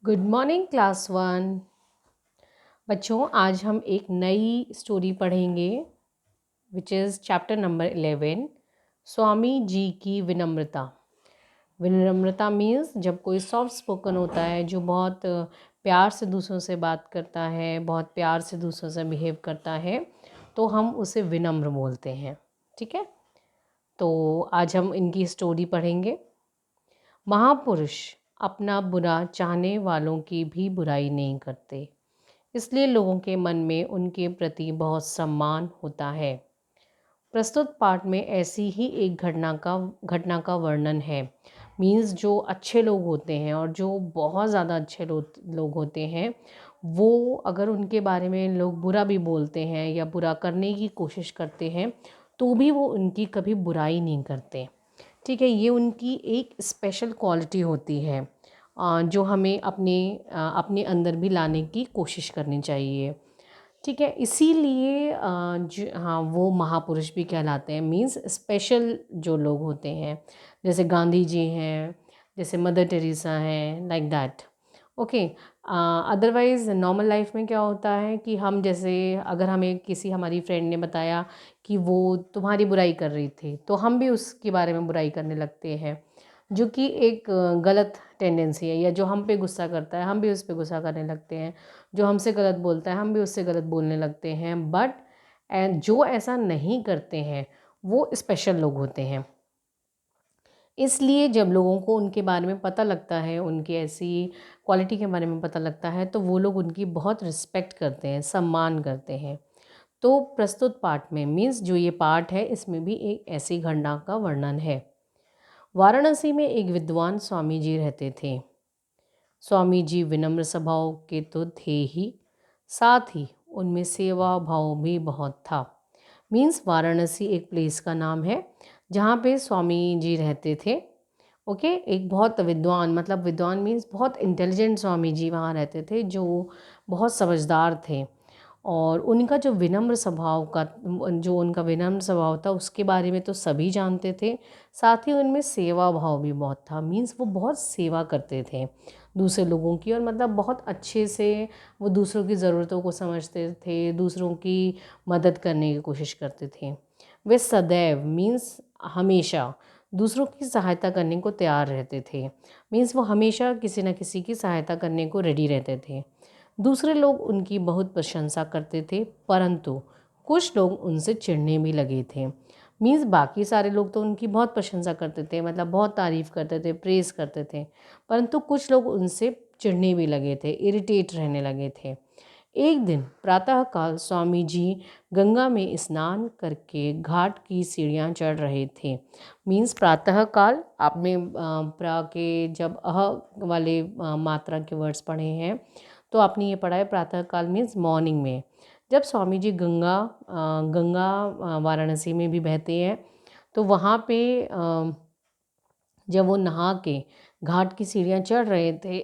Good morning class one. बच्चों, आज हम एक नई स्टोरी पढ़ेंगे which is chapter number 11, Swami ji की विनम्रता। विनम्रता मीन्स जब कोई सॉफ्ट स्पोकन होता है, जो बहुत प्यार से दूसरों से बात करता है, बहुत प्यार से दूसरों से बिहेव करता है, तो हम उसे विनम्र बोलते हैं। ठीक है, तो आज हम इनकी स्टोरी पढ़ेंगे। महापुरुष अपना बुरा चाहने वालों की भी बुराई नहीं करते, इसलिए लोगों के मन में उनके प्रति बहुत सम्मान होता है। प्रस्तुत पाठ में ऐसी ही एक घटना का वर्णन है। मीन्स जो अच्छे लोग होते हैं और जो बहुत ज़्यादा अच्छे लोग होते हैं, वो अगर उनके बारे में लोग बुरा भी बोलते हैं या बुरा करने की कोशिश करते हैं, तो भी वो उनकी कभी बुराई नहीं करते। ठीक है, ये उनकी एक स्पेशल क्वालिटी होती है जो हमें अपने अंदर भी लाने की कोशिश करनी चाहिए। ठीक है, इसीलिए हाँ, वो महापुरुष भी कहलाते हैं। मीन्स स्पेशल जो लोग होते हैं, जैसे गांधी जी हैं, जैसे मदर टेरेसा हैं, like that. Okay. Otherwise normal life में क्या होता है कि हम जैसे अगर हमें किसी हमारी फ्रेंड ने बताया कि वो तुम्हारी बुराई कर रही थी, तो हम भी उसके बारे में बुराई करने लगते हैं, जो कि एक गलत टेंडेंसी है। या जो हम पे गुस्सा करता है, हम भी उस पे गुस्सा करने लगते हैं। जो हमसे गलत बोलता है, हम भी उससे गलत बोलने लगते हैं। बट जो ऐसा नहीं करते हैं, वो स्पेशल लोग होते हैं। इसलिए जब लोगों को उनके बारे में पता लगता है, उनकी ऐसी क्वालिटी के बारे में पता लगता है, तो वो लोग उनकी बहुत रिस्पेक्ट करते हैं, सम्मान करते हैं। तो प्रस्तुत पाठ में, मीन्स जो ये पाठ है, इसमें भी एक ऐसी घटना का वर्णन है। वाराणसी में एक विद्वान स्वामी जी रहते थे। स्वामी जी विनम्र स्वभाव के तो थे ही, साथ ही उनमें सेवा भाव भी बहुत था। मीन्स वाराणसी एक प्लेस का नाम है जहाँ पे स्वामी जी रहते थे। ओके, एक बहुत विद्वान, मतलब विद्वान मीन्स बहुत इंटेलिजेंट स्वामी जी वहाँ रहते थे, जो बहुत समझदार थे। और उनका जो विनम्र स्वभाव था, उसके बारे में तो सभी जानते थे। साथ ही उनमें सेवा भाव भी बहुत था। मीन्स वो बहुत सेवा करते थे दूसरे लोगों की, और मतलब बहुत अच्छे से वो दूसरों की ज़रूरतों को समझते थे, दूसरों की मदद करने की कोशिश करते थे। वे सदैव, मीन्स हमेशा, दूसरों की सहायता करने को तैयार रहते थे। मीन्स वो हमेशा किसी न किसी की सहायता करने को रेडी रहते थे। दूसरे लोग उनकी बहुत प्रशंसा करते थे, परंतु कुछ लोग उनसे चिढ़ने भी लगे थे। मीन्स बाकी सारे लोग तो उनकी बहुत प्रशंसा करते थे, मतलब बहुत तारीफ़ करते थे, प्रेज़ करते थे, परंतु कुछ लोग उनसे चिढ़ने भी लगे थे, इरिटेट रहने लगे थे। एक दिन प्रातःकाल स्वामी जी गंगा में स्नान करके घाट की सीढ़ियाँ चढ़ रहे थे। मीन्स प्रातःकाल, आपने प्रा के जब वाले मात्रा के वर्ड्स पढ़े हैं, तो आपने ये पढ़ा है प्रातःकाल मीन्स मॉर्निंग में। जब स्वामी जी गंगा वाराणसी में भी बहते हैं, तो वहाँ पे जब वो नहा के घाट की सीढ़ियाँ चढ़ रहे थे,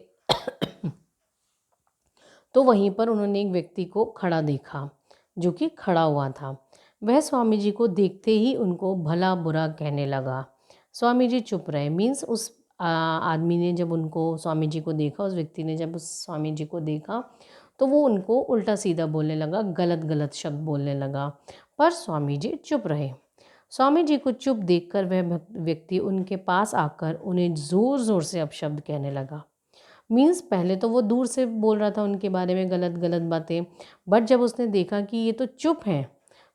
तो वहीं पर उन्होंने एक व्यक्ति को खड़ा देखा, जो कि खड़ा हुआ था। वह स्वामी जी को देखते ही उनको भला बुरा कहने लगा। स्वामी जी चुप रहे। मीन्स उस आदमी ने जब उनको, स्वामी जी को देखा, उस व्यक्ति ने जब उस स्वामी जी को देखा, तो वो उनको उल्टा सीधा बोलने लगा, गलत गलत शब्द बोलने लगा। पर स्वामी जी चुप रहे। स्वामी जी को चुप देखकर वह व्यक्ति उनके पास आकर उन्हें ज़ोर ज़ोर से अपशब्द कहने लगा। मीन्स पहले तो वो दूर से बोल रहा था उनके बारे में गलत गलत बातें, बट जब उसने देखा कि ये तो चुप हैं,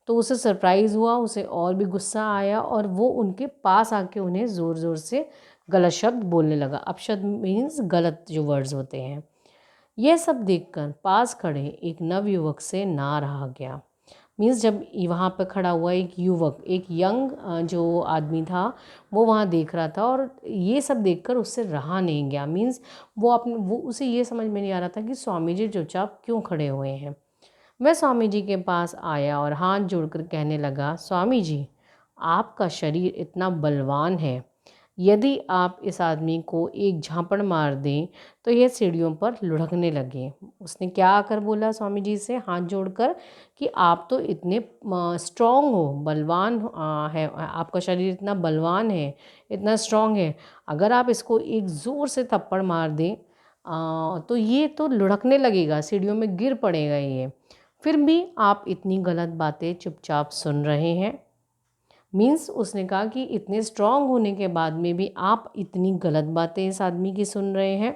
तो उसे सरप्राइज़ हुआ, उसे और भी गुस्सा आया, और वो उनके पास आके उन्हें ज़ोर ज़ोर से गलत शब्द बोलने लगा। अपशब्द मीन्स गलत जो वर्ड्स होते हैं। यह सब देखकर पास खड़े एक नवयुवक से ना रहा गया। मीन्स जब वहाँ पर खड़ा हुआ एक युवक, एक यंग जो आदमी था, वो वहाँ देख रहा था, और ये सब देखकर उससे रहा नहीं गया। मीन्स वो उसे ये समझ में नहीं आ रहा था कि स्वामी जी चुपचाप क्यों खड़े हुए हैं। वह स्वामी जी के पास आया और हाथ जोड़कर कहने लगा, स्वामी जी, आपका शरीर इतना बलवान है, यदि आप इस आदमी को एक झापड़ मार दें तो यह सीढ़ियों पर लुढ़कने लगे। उसने क्या आकर बोला स्वामी जी से हाथ जोड़कर कि आप तो इतने स्ट्रॉन्ग हो, बलवान है, आपका शरीर इतना बलवान है, इतना स्ट्रॉन्ग है, अगर आप इसको एक ज़ोर से थप्पड़ मार दें तो ये तो लुढ़कने लगेगा, सीढ़ियों में गिर पड़ेगा ये। फिर भी आप इतनी गलत बातें चुपचाप सुन रहे हैं। मीन्स उसने कहा कि इतने स्ट्रांग होने के बाद में भी आप इतनी गलत बातें इस आदमी की सुन रहे हैं।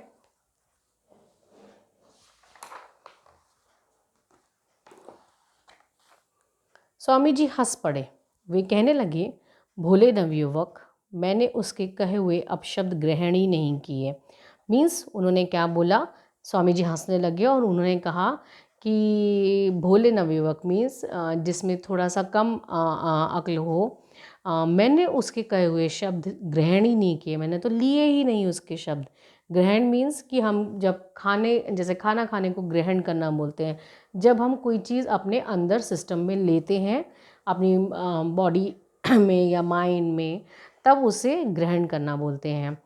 स्वामी जी हंस पड़े। वे कहने लगे, भोले नवयुवक, मैंने उसके कहे हुए अपशब्द ग्रहण ही नहीं किए। मीन्स उन्होंने क्या बोला, स्वामी जी हंसने लगे और उन्होंने कहा कि भोले नवयुवक मीन्स जिसमें थोड़ा सा कम अक्ल हो, मैंने उसके कहे हुए शब्द ग्रहण ही नहीं किए, मैंने तो लिए ही नहीं उसके शब्द। ग्रहण मीन्स कि हम जब खाने, जैसे खाना खाने को ग्रहण करना बोलते हैं, जब हम कोई चीज़ अपने अंदर सिस्टम में लेते हैं, अपनी बॉडी में या माइंड में, तब उसे ग्रहण करना बोलते हैं।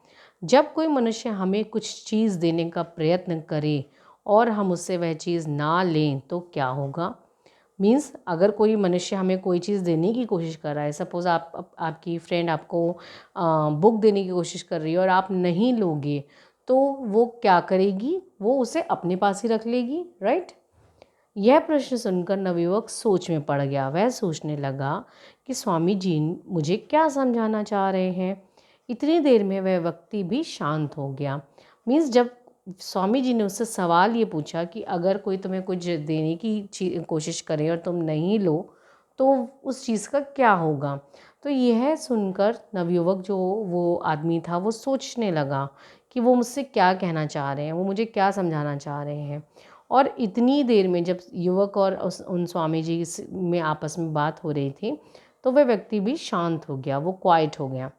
जब कोई मनुष्य हमें कुछ चीज़ देने का प्रयत्न करे और हम उससे वह चीज़ ना लें तो क्या होगा। मीन्स अगर कोई मनुष्य हमें कोई चीज़ देने की कोशिश कर रहा है, सपोज़ आपकी फ्रेंड आपको बुक देने की कोशिश कर रही है और आप नहीं लोगे, तो वो क्या करेगी, वो उसे अपने पास ही रख लेगी, राइट। यह प्रश्न सुनकर नवयुवक सोच में पड़ गया। वह सोचने लगा कि स्वामी जी मुझे क्या समझाना चाह रहे हैं। इतनी देर में वह व्यक्ति भी शांत हो गया। मीन्स जब स्वामी जी ने उससे सवाल ये पूछा कि अगर कोई तुम्हें कुछ देने की कोशिश करे और तुम नहीं लो तो उस चीज़ का क्या होगा, तो यह सुनकर नवयुवक जो वो आदमी था वो सोचने लगा कि वो मुझसे क्या कहना चाह रहे हैं, वो मुझे क्या समझाना चाह रहे हैं। और इतनी देर में जब युवक और उन स्वामी जी में आपस में बात हो रही थी, तो वह व्यक्ति भी शांत हो गया, वो क्वाइट हो गया।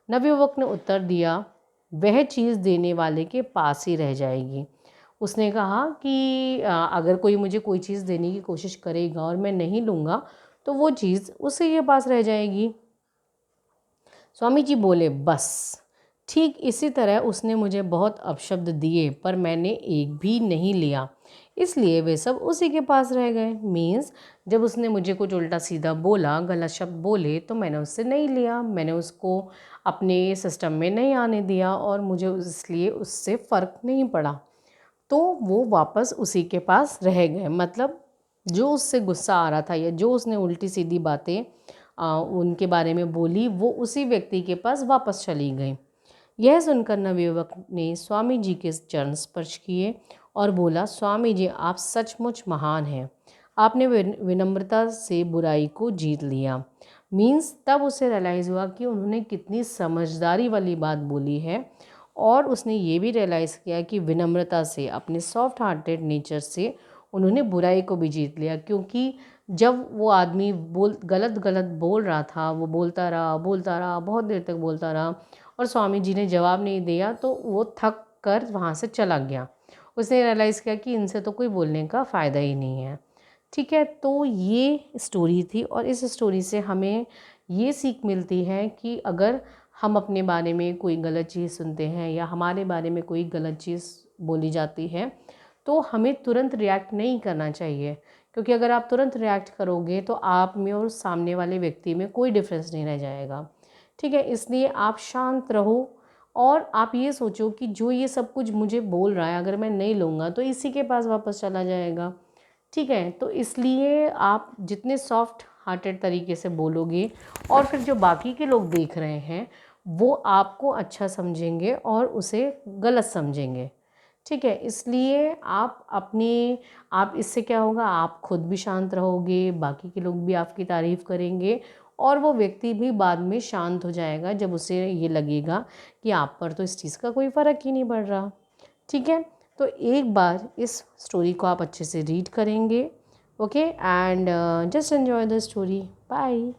नवयुवक ने उत्तर दिया, वह चीज़ देने वाले के पास ही रह जाएगी। उसने कहा कि अगर कोई मुझे कोई चीज़ देने की कोशिश करेगा और मैं नहीं लूँगा तो वो चीज़ उसी के पास रह जाएगी। स्वामी जी बोले, बस ठीक इसी तरह उसने मुझे बहुत अपशब्द दिए पर मैंने एक भी नहीं लिया, इसलिए वे सब उसी के पास रह गए। मीन्स जब उसने मुझे कुछ उल्टा सीधा बोला, गलत शब्द बोले, तो मैंने उससे नहीं लिया, मैंने उसको अपने सिस्टम में नहीं आने दिया और मुझे इसलिए उससे फ़र्क नहीं पड़ा, तो वो वापस उसी के पास रह गए। मतलब जो उससे गुस्सा आ रहा था या जो उसने उल्टी सीधी बातें उनके बारे में बोली, वो उसी व्यक्ति के पास वापस चली गई। यह सुनकर नवयुवक ने स्वामी जी के चरण स्पर्श किए और बोला, स्वामी जी आप सचमुच महान हैं, आपने विनम्रता से बुराई को जीत लिया। मीन्स तब उसे रियलाइज़ हुआ कि उन्होंने कितनी समझदारी वाली बात बोली है और उसने ये भी रियलाइज़ किया कि विनम्रता से, अपने सॉफ्ट हार्टेड नेचर से उन्होंने बुराई को भी जीत लिया। क्योंकि जब वो आदमी गलत गलत बोल रहा था, वो बोलता रहा, बहुत देर तक बोलता रहा और स्वामी जी ने जवाब नहीं दिया, तो वो थक कर वहाँ से चला गया। उसने रियलाइज़ किया कि इनसे तो कोई बोलने का फ़ायदा ही नहीं है। ठीक है, तो ये स्टोरी थी और इस स्टोरी से हमें ये सीख मिलती है कि अगर हम अपने बारे में कोई गलत चीज़ सुनते हैं या हमारे बारे में कोई गलत चीज़ बोली जाती है, तो हमें तुरंत रिएक्ट नहीं करना चाहिए। क्योंकि अगर आप तुरंत रिएक्ट करोगे तो आप में और सामने वाले व्यक्ति में कोई डिफरेंस नहीं रह जाएगा। ठीक है, इसलिए आप शांत रहो और आप ये सोचो कि जो ये सब कुछ मुझे बोल रहा है, अगर मैं नहीं लूँगा तो इसी के पास वापस चला जाएगा। ठीक है, तो इसलिए आप जितने सॉफ्ट हार्टेड तरीके से बोलोगे और फिर जो बाकी के लोग देख रहे हैं वो आपको अच्छा समझेंगे और उसे गलत समझेंगे। ठीक है, इसलिए आप इससे क्या होगा, आप खुद भी शांत रहोगे, बाकी के लोग भी आपकी तारीफ़ करेंगे और वो व्यक्ति भी बाद में शांत हो जाएगा जब उसे ये लगेगा कि आप पर तो इस चीज़ का कोई फ़र्क ही नहीं पड़ रहा। ठीक है, तो एक बार इस स्टोरी को आप अच्छे से रीड करेंगे, okay, and just enjoy the story. Bye.